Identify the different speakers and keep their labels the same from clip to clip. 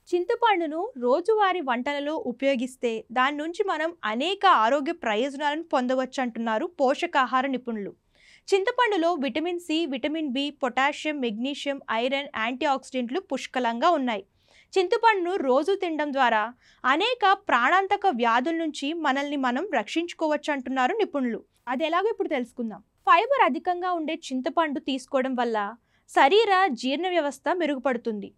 Speaker 1: చింతపండును రోజువారీ వంటలలో ఉపయోగిస్తే దాని నుంచి మనం అనేక ఆరోగ్య ప్రయోజనాలను పొందవచ్చు అంటున్నారు పోషకాహార నిపుణులు. చింతపండులో vitamin C, vitamin B, potassium, magnesium, iron, anti ఆక్సిడెంట్లు పుష్కలంగా ఉన్నాయి. చింతపండును రోజు తినడం ద్వారా అనేక ప్రాణాంతక వ్యాధుల నుంచి మనల్ని మనం రక్షించుకోవచ్చు అంటున్నారు నిపుణులు. అది ఎలాగో ఇప్పుడు తెలుసుకుందాం. ఫైబర్ అధికంగా ఉండే చింతపండు తీసుకోవడం వల్ల శరీర జీర్ణ వ్యవస్థ మెరుగుపడుతుంది.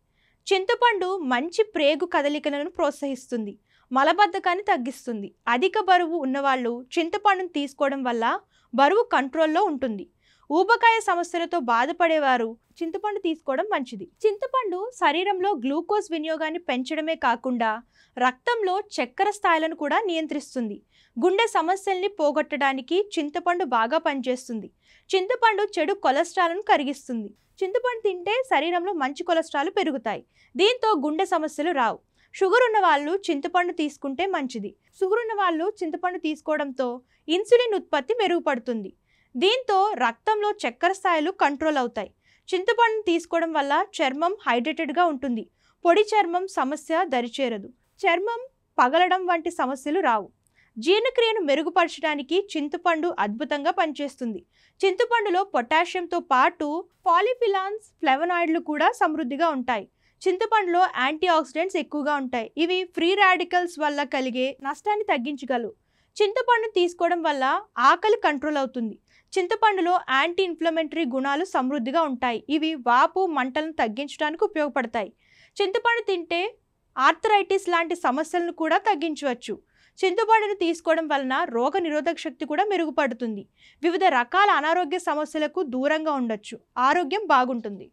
Speaker 1: చింతపండు మంచి ప్రేగు కదలికలను ప్రోత్సహిస్తుంది, మలబద్ధకాన్ని తగ్గిస్తుంది. అధిక బరువు ఉన్నవాళ్ళు చింతపండును తీసుకోవడం వల్ల బరువు కంట్రోల్లో ఉంటుంది. ఊబకాయ సమస్యలతో బాధపడేవారు చింతపండు తీసుకోవడం మంచిది. చింతపండు శరీరంలో గ్లూకోజ్ వినియోగాన్ని పెంచడమే కాకుండా రక్తంలో చక్కెర స్థాయిలను కూడా నియంత్రిస్తుంది. గుండె సమస్యల్ని పోగొట్టడానికి చింతపండు బాగా పనిచేస్తుంది. చింతపండు చెడు కొలెస్ట్రాల్ను కరిగిస్తుంది. చింతపండు తింటే శరీరంలో మంచి కొలెస్ట్రాల్ పెరుగుతాయి. దీంతో గుండె సమస్యలు రావు. షుగర్ ఉన్న వాళ్ళు చింతపండు తీసుకుంటే మంచిది. షుగర్ ఉన్న వాళ్ళు చింతపండు తీసుకోవడంతో ఇన్సులిన్ ఉత్పత్తి మెరుగుపడుతుంది. దీంతో రక్తంలో చక్కెర స్థాయిలు కంట్రోల్ అవుతాయి. చింతపండు తీసుకోవడం వల్ల చర్మం హైడ్రేటెడ్గా ఉంటుంది. పొడి చర్మం సమస్య దరిచేరదు. చర్మం పగలడం వంటి సమస్యలు రావు. జీర్ణక్రియను మెరుగుపరచడానికి చింతపండు అద్భుతంగా పనిచేస్తుంది. చింతపండులో పొటాషియంతో పాటు పాలిఫినాల్స్, ఫ్లేవనాయిడ్లు కూడా సమృద్ధిగా ఉంటాయి. చింతపండులో యాంటీ ఆక్సిడెంట్స్ ఎక్కువగా ఉంటాయి. ఇవి ఫ్రీ రాడికల్స్ వల్ల కలిగే నష్టాన్ని తగ్గించగలవు. చింతపండు తీసుకోవడం వల్ల ఆకలి కంట్రోల్ అవుతుంది. చింతపండులో యాంటీ ఇన్ఫ్లమేటరీ గుణాలు సమృద్ధిగా ఉంటాయి. ఇవి వాపు, మంటలను తగ్గించడానికి ఉపయోగపడతాయి. చింతపండు తింటే ఆర్థరైటిస్ లాంటి సమస్యలను కూడా తగ్గించవచ్చు. చింతపండును తీసుకోవడం వలన రోగ నిరోధక శక్తి కూడా మెరుగుపడుతుంది. వివిధ రకాల అనారోగ్య సమస్యలకు దూరంగా ఉండొచ్చు. ఆరోగ్యం బాగుంటుంది.